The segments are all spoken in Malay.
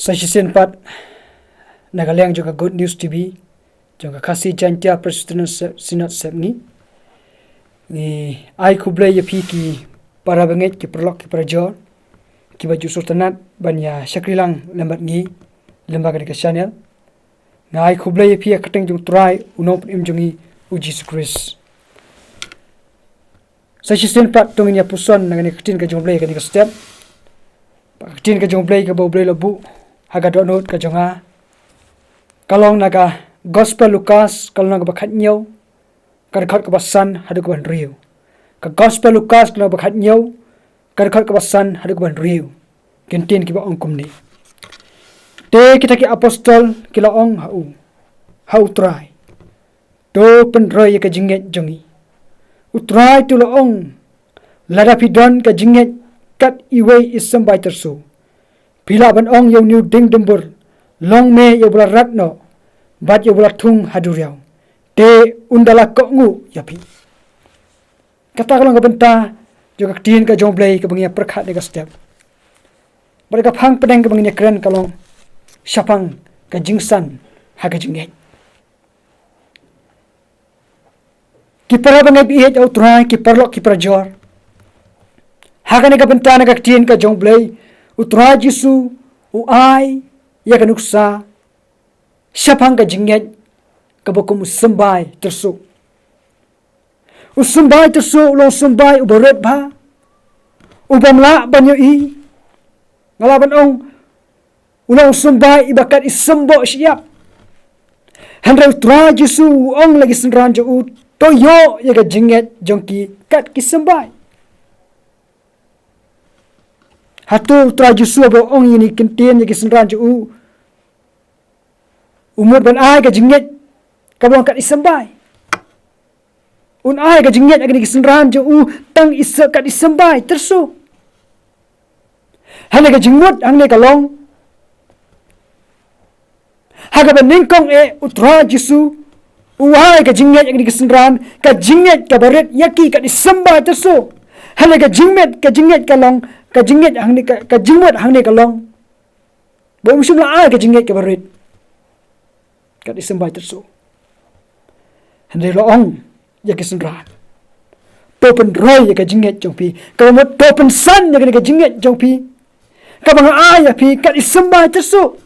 Session part Nagalang juga Good News TV juga kasih jantia Presbyterian Synod Sepngi ni ai U Blei ki para banget ki perlok ki perjor ki baju sultanat banya Kharwanlang lembat ngi lembaga di channel ngai U Blei Ka Ktien jung try unop imjungi U Khrist Session part tungnya puson nangani Ktien ka jong Blei ka ni step Ktien ka jong Blei ka bau Blei labu haga donut ka jonga kalong naga gospel Loukas kalong naga bakhat nyau karkhat ka basan hadu ka ban riu ka gospel Loukas kalong bakhat nyau karkhat ka basan hadu ka ban riu kintin ki ba ongkum ni te kita ki apostol kila ong hau try do pen roy ka Jingngeit jongi utrai tu la ong lada pidon ka Jingngeit kat iwei isam bai tersu pila ban ong yau new ding dembur long me yau bula ratno bat yau bula tung haduriau te undala ko ngu yapi kata kalau ngabenta juga Ktien ka jong Blei ka bangia perkhat dega step mereka phang pedeng ka bangia keren kalong syapang ka Jingsan ha ka Jingngeit ki para bangai bi het au trai ki perlok ki prajor ha ka ne ka benta na ka Ktien ka jong Blei U Jisu U ai ya ka nuksa syapang ka Jingngeit ka bokum sembai tersu usumbai tersu lo sumbai ubaret ba ubamla banyo i ngalaban ong ulang sumbai ibakat isembo siap handra U Jisu ong lagi senran jo u toyo ya ka Jingngeit jongki kat ki sembai hatu U Jisu abo ong ini Ktien ya ki senran jo u umur ban ai ka Jingngeit ka bong kat isembai un ai ka Jingngeit agni ki senran jo u tang isa kat isembai tersu hane ka jingmut angne ka long haga ban ningkong U Jisu u ai ka Jingngeit agni ki senran ka Jingngeit ka baret yaki kat isembai tersu hane ka Jingngeit ka long ka Jingngeit hangne ka jingmut hangne ka long bo musumla ai ka Jingngeit ka baret kat isembai tersu hande lo ong ya ki senran topen roy ya ka Jingngeit jongpi ka mo topen san ya ka Jingngeit jongpi ka bang ai ya pi kat isembai tersu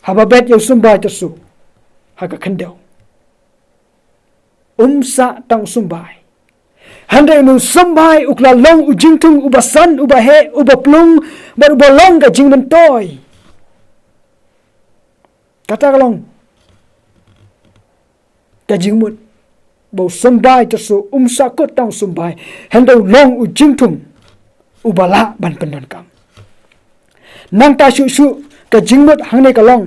hababet ya sembai tersu ha ka khandau sa tang sumbai hande nu sembai ukla long u jingtung u basan u bahe u baplung bar bolong ka jingmentoi kata kalong ka jingmut bau sembai tersu sakut tang sumbai hande long u jingtung u bala ban pendon kam nang ta shu ka jingmut hangne kalong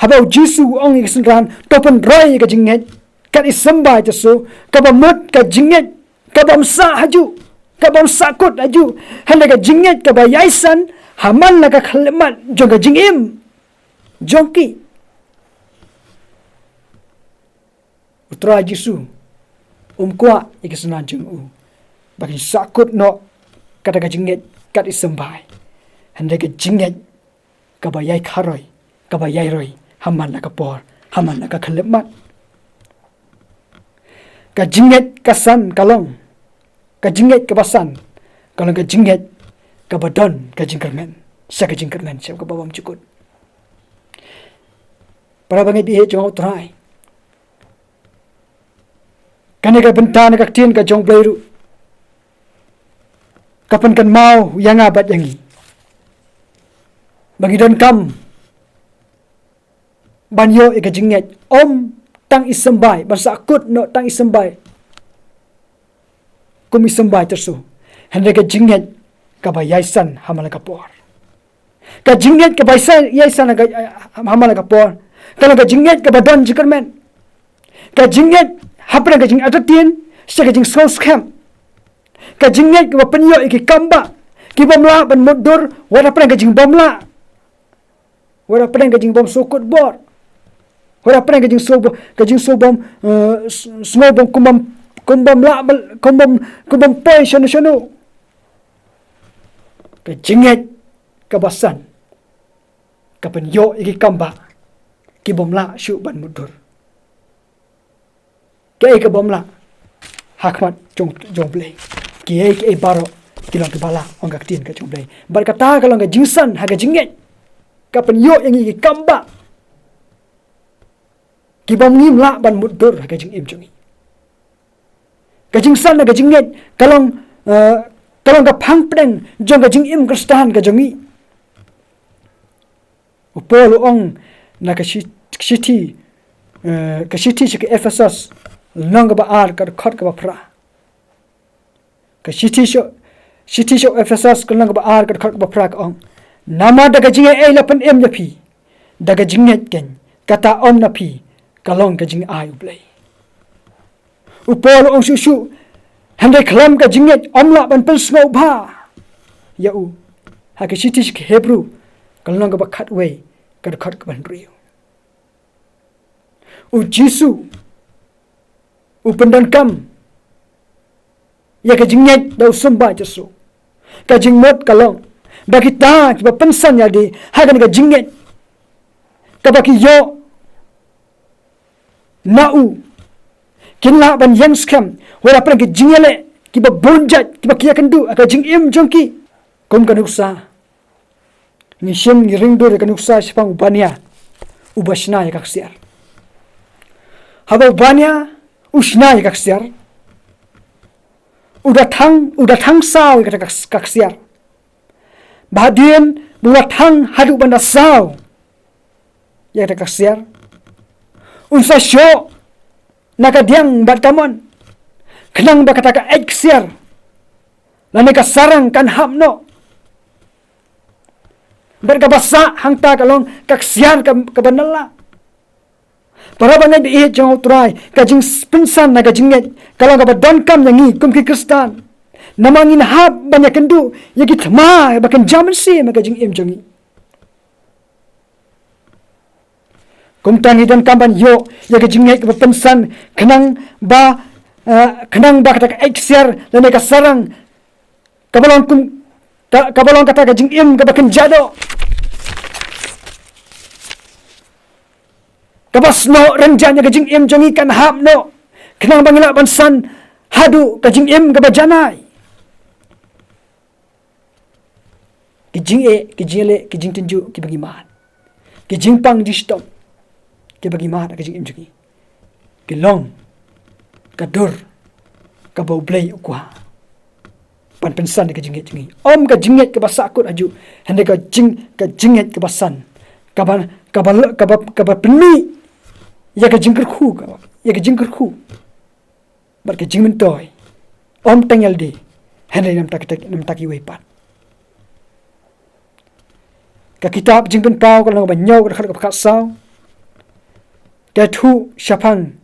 habau Jisu ong i senran topen roy ka Jingngeit kat isembai tersu ka bamut ka Jingngeit ka bamsa haju ka bamsa kut haju hande ka Jingngeit ka bayaisan haman la ka khalemat jong ka jingim jongki U Jisu kwa ikisnan jeng u bagi sakut no kata ka Jingngeit kat isembai hande ka Jingngeit ka bayai kharoi ka bayai roi haman la ka por haman la ka khalemat ka Jingngeit ka san kalong ka Jingngeit ka basan kalong ka Jingngeit ka badon ka jingkermen sa ka jingkermen sa ka bawam cukut para bangai bihe jong utrai kanega bentana ka Ktien ka jong Blei ru kapan kan mau yang abat yangi bagi don kam banyo ka Jingngeit tang isembai basa akut no tang isembai kum isembai tersu hande ka Jingngeit ka bayaisan hamala ka por ka Jingngeit ka bayaisan ka hamala ka por kana ka Jingngeit ka badon jikermen ka Jingngeit hapra ka Jing atatien sa ka Jing scam ka Jingngeit ka penyo iki kamba ki bomla ban modur wala pra ka Jing bomla wala pra ka Jing bom sokot bor wala pra ka Jing sobom snobom kumbam la kumbam poy shano ka jingngeit ka basan ka pen yo igi kamba ki bomla shu ban mudur ke ka bomla hakmat jong blei ki baro ki long ki bala ong ka ktien ka jong blei bar kata ka long ka jingsan ha ka jingngeit ka pen yo igi kamba ki bom ngim la ban mudur ha ka jingim jongi ka jingsan ha ka jingngeit kalong ka phang preng jong ka jingim kristan ka jongi upol ong na ka shiti shike Ephesus nang ba ar ka khot ka ba phra ka shiti sho Ephesus ka nang ba ar ka khot ka ba phra ka ong nama daga jinge ei lapan em na phi daga jinget ken kata om na phi kalong ka jing ai blei upol ong shu handai khlam ka jinget omla ban pen sngewbha ya u ha ka shiti shike Hebrew kalong ka ba khat wei ka khot ka ban riu U Jisu u pendan kam ya ka jingngeit da usumba jesu ka jingmot kalong bagi ta ki pensan ya di ha ka jingngeit ka baki yo na u kinla ban yang skam wala pran ki jingele ki ba bonjat ki ba kia kendu ka jingim jongki kom ka nuksa ni shem ni ringdo ka nuksa sipang ubania ubashna ya ka ksiar haba ubania usna ya ka ksiar udah thang sao ka ksiar bahadien buat thang hadu banda sao ya ka ksiar unsa syo nakadiang batamon kenang ba kata ka ksiar lane ka sarang kan hamno berkabasa hangta kalong ka ksiar ka banala para bangai di jong trai ka jing pensan na ka jingget kalau ka badon kam yangi kum ki kristan namangin hab banyak kendu yagi thma bakan jaman si ma ka jing im jongi kum tangi dan kamban yo yagi jingget ka pensan kenang ba kata ka eksiar lane ka sarang kabalong kata ka jing im ka bakan jado kabasno renjanya kajing im jongi kan hamno kenang bangila bansan hadu kajing im kabajanai kijing tenju ki bagi man kijing pang di stop ki bagi man kajing im jongi kilong kadur kabau blei ukwa pan pensan di kajing jongi om kajing kabasakut aju hande kajing kabasan kabar peni ya ka jingker khu bar ka jingmen toy om tengel di henry nam tak iwei pan ka kitab jingpen pau ka lang ba nyau ka khat sao ka thu shapang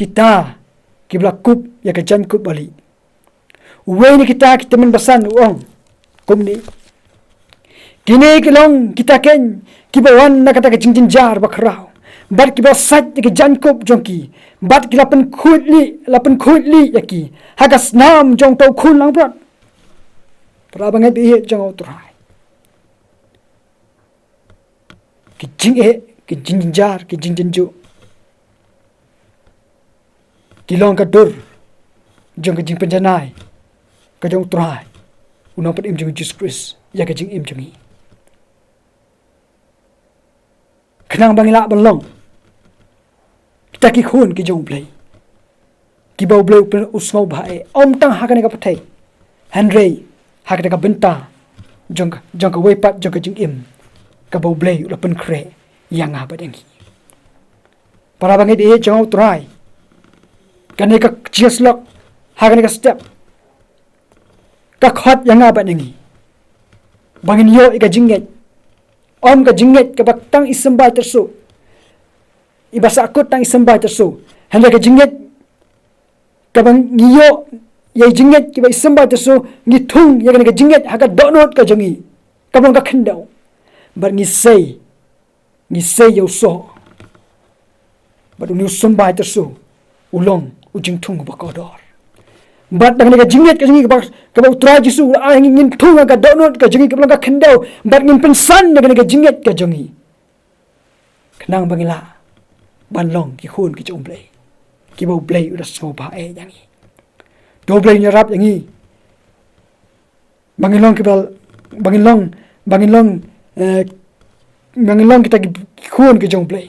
kita kibla kup ya ka jan kup bali uwe ni kita men basan uong kumni kini kilong kita ken kibawan na kata ka jingjin jar bakrao bat kiba sat ki jankop jongki bat ki lapen khutli yaki hagas nam jong tau khun lang brat pra bangai bi jong utrai ki jingjin jar ki jingjin ju ki long ka dur jong ka jing penjanai ka jong utrai unang pat im jong Jesus Christ ya ka jing im jongi kenang bangila belong kita ki khun ki jong blei ki bau blei pen usngau bhae om tang hakane ka pathai henry hakane ka benta jong ka wepat jong ka jing im ka bau blei la pen kre yang ha badengi para bangai di jong try kane ka chieslok hakane ka step ka khot yang ha badengi bangin yo ka jinget om ka jingget ka baktang isembah tersu ibasa akut tang isembah tersu handa ka jingget ka bang ngiyo ye jingget ki ba isembah tersu ngithung ye ka jingget ha ka donot ka jongi ka bang ka khendau bar ngisei yo so bar uni sembah tersu ulong ujing thung ba kodor bat dengan ka jingngeit ka jingi ka ba utra Jisu ngin thunga ka donot ka jingi ka blang ka khendau bat ngin pensan dengan ka jingngeit ka jongi kenang bangila banlong ki khun ki U Blei ki ba U Blei udah sngewbha yangi U Blei nyarap yangi bangilong ki bal bangilong kita khun ki U Blei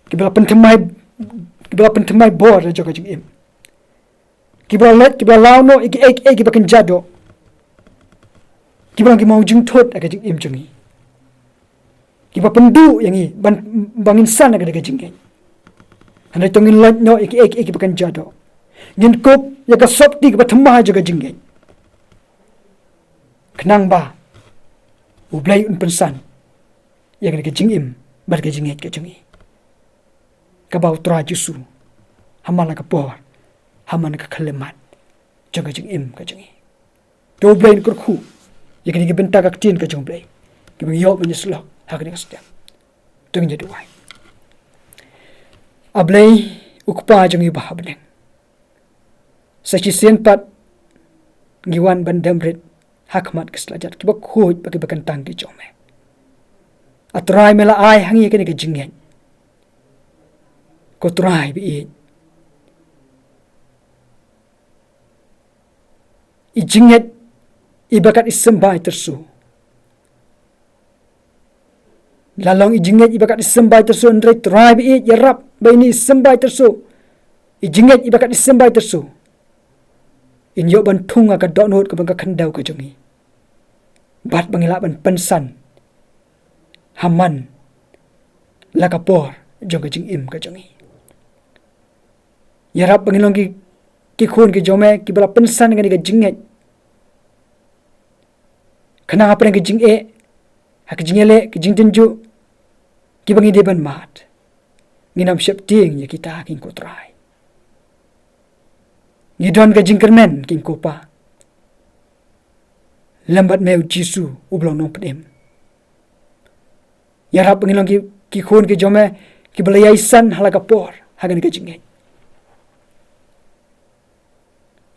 ki bal pentemai bor jo ka jingim ki bal let ki bal launo ki bakan jado ki bal ki mau jingthot ka jingim jongi ki ba pendu yangi bangin sana ka jingngeit handai tongin let no ki bakan jado ngin kop ya ka sopti ka thma jo ka jingngeit kenang ba U Blei un pensan ya ka jingim bar ka jingngeit ka jongi ka ba utra Jisu hamala ka por hamana ka khalemat jonga jingim ka jongi U Blei kur khu ya ka benta Ka Ktien ka U Blei ki bang yo menyeslo hakni ka setiap tung jadi wai ablei ukpa jongi bahabneng sachi senpat giwan bandamrit hakmat keslajat ki ba khoj bagi bakan tang ki jome atrai mela ai hangi ka ni ka jingngeit ko try bi i jingngeit i bakat isembai tersu lalong i jingngeit i bakat isembai tersu ndrai try bi yarap baini isembai tersu i jingngeit i bakat isembai tersu in yo ban thunga ka donot ka bangka khandau ka jongi bat bangila ban pensan haman lakapor jonga jingim ka jongi yarap bangilong ki khun ki jome ki bala pensan ngani ka jingngeit kana apa ki jingge hak jingele ki jingtenju ki bangi deban mat nginam syap ting ya kita king ko try ngidon ka jingkermen king ko pa lambat meu Jisu ublong nong pedem yarap bangilong ki khun ki jome ki bala yaisan halaka por hagan ka jingngeit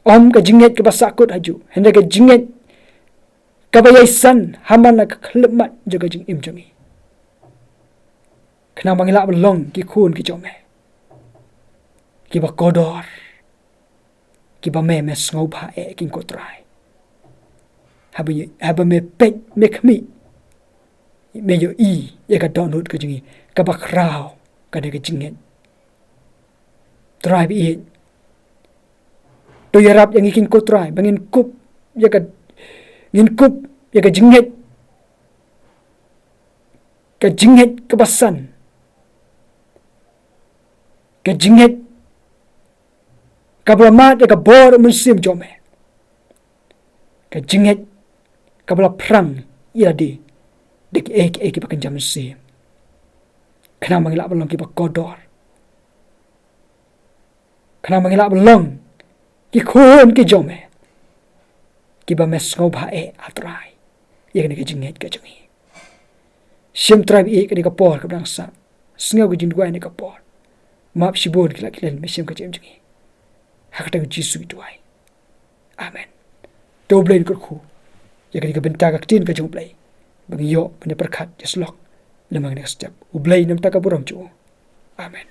om ka jingngeit ka basakut haju henda ka jingngeit ka bayaisan hamana ka khlemat jaga jingim jongi kena mangila belong ki khun ki jome ki ba kodor ki ba me sngewbha king ko try haba me pet me khmi me yo ya ka download ka jingi ka ba krau ka de ka jingngeit try bi to yarap yang iking ko try bangin kup ya ka ngin kup ya ka jingngeit kebasan ka jingngeit kablamat ya ka bor mynsiem jome ka jingngeit kabla prang ya di dik ek pakan jam mynsiem kana mangila belong ki ba kodor kana mangila belong ki khun ki jome ki ba mes sngewbha atrai ya ka jingngeit ka jongi sim tribe ka ni ka por ka bangsa sngew ka jingwa ni ka por map shibod ki laklen mesim ka jongi hakta Jisu ituai amen to Blei ko khu ya ka benta Ka Ktien ka U Blei bagi yo bani perkhat jeslok lemang next step U Blei nam ta ka buram chu amen